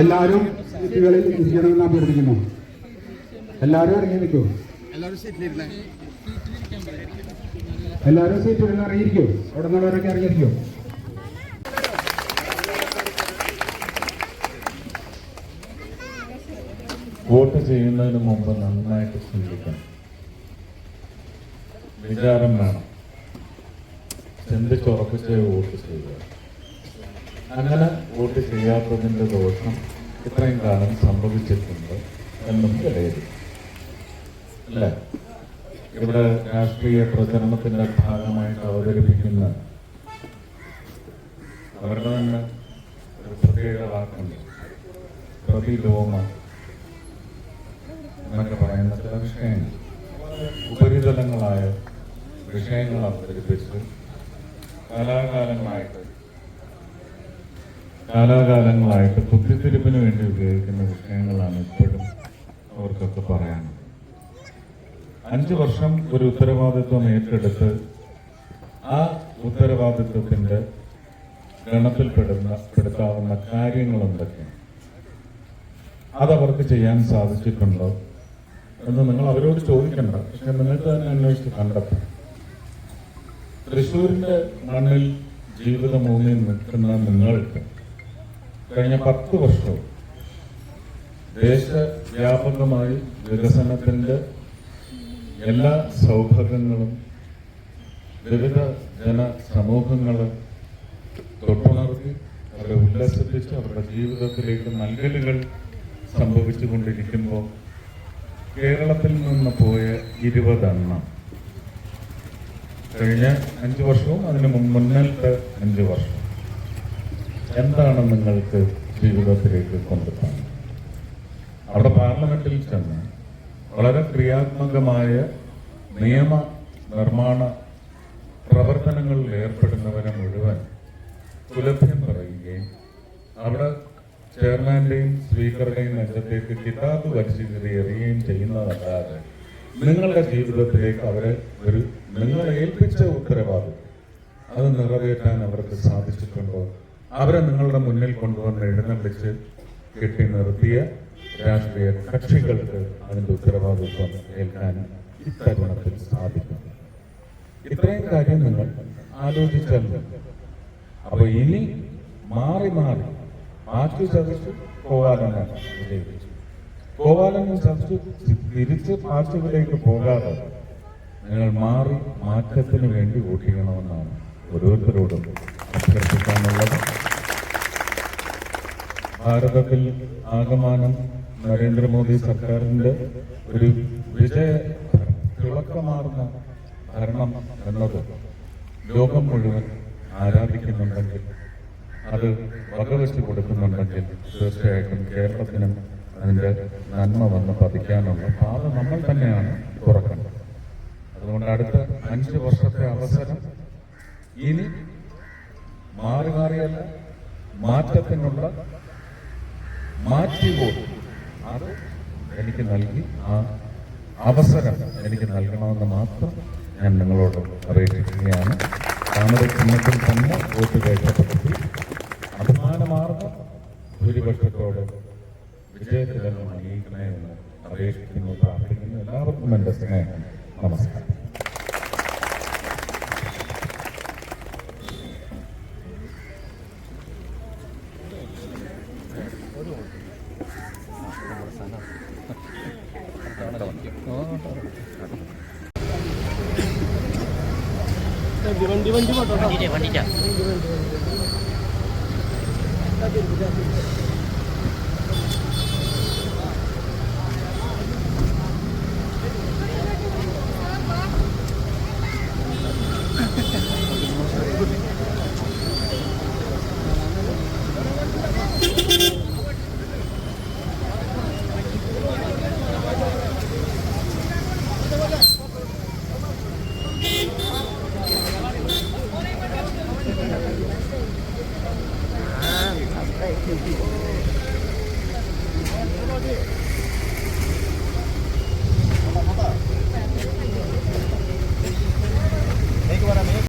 എല്ലാവരും സീറ്റുകളിൽ ഇരിക്കണമെന്ന് അഭ്യർത്ഥിക്കുന്നു. എല്ലാവരും ഇറങ്ങി നിൽക്കൂ. എല്ലാവരും സീറ്റുകളിൽ ഇറങ്ങിയിരിക്കൂ. അവിടെ നിന്നുള്ളവരൊക്കെ ഇറങ്ങിയിരിക്കൂ. വോട്ട് ചെയ്യുന്നതിന് മുമ്പ് നന്നായിട്ട് ചിന്തിക്കണം. വിചാരം വേണം. ചിന്തിച്ചുറപ്പിച്ച് വോട്ട് ചെയ്യുക. അങ്ങനെ വോട്ട് ചെയ്യാത്തതിൻ്റെ ദോഷം ഇത്രയും കാലം സംഭവിച്ചിട്ടുണ്ട് എന്നും വിലയിരുത്തും. അല്ലേ? ഇവിടെ രാഷ്ട്രീയ പ്രചരണത്തിന്റെ ഭാഗമായിട്ട് അവതരിപ്പിക്കുന്ന അവരുടെ തന്നെ ഒരു പ്രത്യേക വാക്കുണ്ട്, പ്രതിലോമ എന്നൊക്കെ പറയുന്ന ചില വിഷയങ്ങൾ, ഉപരിതലങ്ങളായ വിഷയങ്ങൾ അവതരിപ്പിച്ച് കാലാകാലങ്ങളായിട്ട് കുത്തിത്തിരിപ്പിന് വേണ്ടി ഉപയോഗിക്കുന്ന വിഷയങ്ങളാണ് ഇപ്പോഴും അവർക്കൊക്കെ പറയാനുള്ളത്. 5 വർഷം ഒരു ഉത്തരവാദിത്വം ഏറ്റെടുത്ത് ആ ഉത്തരവാദിത്വത്തിന്റെ ഗണത്തിൽപ്പെടുത്താവുന്ന കാര്യങ്ങൾ എന്തൊക്കെയാണ്, അതവർക്ക് ചെയ്യാൻ സാധിച്ചിട്ടുണ്ടോ എന്ന് നിങ്ങൾ അവരോട് ചോദിക്കണ്ട. പക്ഷെ നിങ്ങൾക്ക് തന്നെ അന്വേഷിച്ച് കണ്ടെത്തും. തൃശ്ശൂരിന്റെ മണ്ണിൽ ജീവിതമൂന്നിൽ നിൽക്കുന്ന നിങ്ങൾക്ക് കഴിഞ്ഞ 10 വർഷവും ദേശവ്യാപകമായി വികസനത്തിന്റെ എല്ലാ സൗഭാഗ്യങ്ങളും വിവിധ ജനസമൂഹങ്ങളും തൊട്ടുണർത്തി അവരെ ഉല്ലസിപ്പിച്ച് അവരുടെ ജീവിതത്തിലേക്ക് നൽകലുകൾ സംഭവിച്ചുകൊണ്ടിരിക്കുമ്പോൾ കേരളത്തിൽ നിന്ന് പോയ 20 എണ്ണം കഴിഞ്ഞ 5 വർഷവും അതിന് മുന്നിലത്തെ 5 വർഷം എന്താണ് നിങ്ങൾക്ക് ജീവിതത്തിലേക്ക് കൊണ്ടുപോകുന്നത്? അവിടെ പാർലമെന്റിൽ ചെന്ന് വളരെ ക്രിയാത്മകമായ നിയമ നിർമ്മാണ പ്രവർത്തനങ്ങളിൽ ഏർപ്പെടുന്നവരെ മുഴുവൻ കുലഭ്യം പറയുകയും അവിടെ ചെയർമാന്റെയും സ്പീക്കറുടെയും നെഞ്ചത്തേക്ക് കിതാബ് വലിച്ചു എറിയുകയും ചെയ്യുന്നതല്ലാതെ നിങ്ങളുടെ ജീവിതത്തിലേക്ക് അവരെ നിങ്ങളെ ഏൽപ്പിച്ച ഉത്തരവാദിത്വം അത് നിറവേറ്റാൻ അവർക്ക് സാധിച്ചിട്ടുണ്ടോ? അവരെ നിങ്ങളുടെ മുന്നിൽ കൊണ്ടുവന്ന് എഴുന്നള്ളിച്ച് കെട്ടി നിർത്തിയ രാഷ്ട്രീയ കക്ഷികൾക്ക് അതിന്റെ ഉത്തരവാദിത്വം ഏൽക്കാൻ ഇത്തരുണത്തിൽ സാധിക്കും. ഇത്രയും കാര്യം നിങ്ങൾ ആലോചിച്ചല്ലോ. അപ്പൊ ഇനി മാറി മാറ്റി ചതിച്ചു പോകാനാണ് വിജയിപ്പിച്ചു. പോകാനെന്ന് ചതിച്ചു തിരിച്ച് പാർട്ടികളിലേക്ക് പോകാതെ നിങ്ങൾ മാറി മാറ്റത്തിന് വേണ്ടി വോട്ട് ചെയ്യണമെന്നാണ് ഓരോരുത്തരോടും അഭ്യർത്ഥിക്കാനുള്ളത്. ഭാരതത്തിൽ ആകമാനം നരേന്ദ്രമോദി സർക്കാരിന്റെ ഒരു തിളക്കമാർന്ന ഭരണം എന്നത് ലോകം മുഴുവൻ ആരാധിക്കുന്നുണ്ടെങ്കിൽ, അത് വകവെച്ച് കൊടുക്കുന്നുണ്ടെങ്കിൽ തീർച്ചയായിട്ടും കേരളത്തിനും അതിന്റെ നന്മ വന്ന് പതിക്കാനുള്ള പാത നമ്മൾ തന്നെയാണ് തുറക്കേണ്ടത്. അതുകൊണ്ട് അടുത്ത 5 വർഷത്തെ അവസരം ഇനി മാറിയല്ല, മാറ്റത്തിനുള്ള മാറ്റി വോട്ട് അത് എനിക്ക് നൽകി ആ അവസരം എനിക്ക് നൽകണമെന്ന് മാത്രം ഞാൻ നിങ്ങളോട് അപേക്ഷിക്കുകയാണ്. താമര ചിഹ്നത്തിൽ തന്നെ വോട്ട് രേഖപ്പെടുത്തി അഭിമാനമാർന്ന ഭൂരിപക്ഷത്തോട് വിജയത്തിലെന്നും അംഗീകരിക്കണേ എന്ന് അപേക്ഷിക്കുന്നു, പ്രാർത്ഥിക്കുന്നു. എല്ലാവർക്കും എൻ്റെ സ്നേഹം. നമസ്കാരം. വണ്ടിന്റെ എത്തി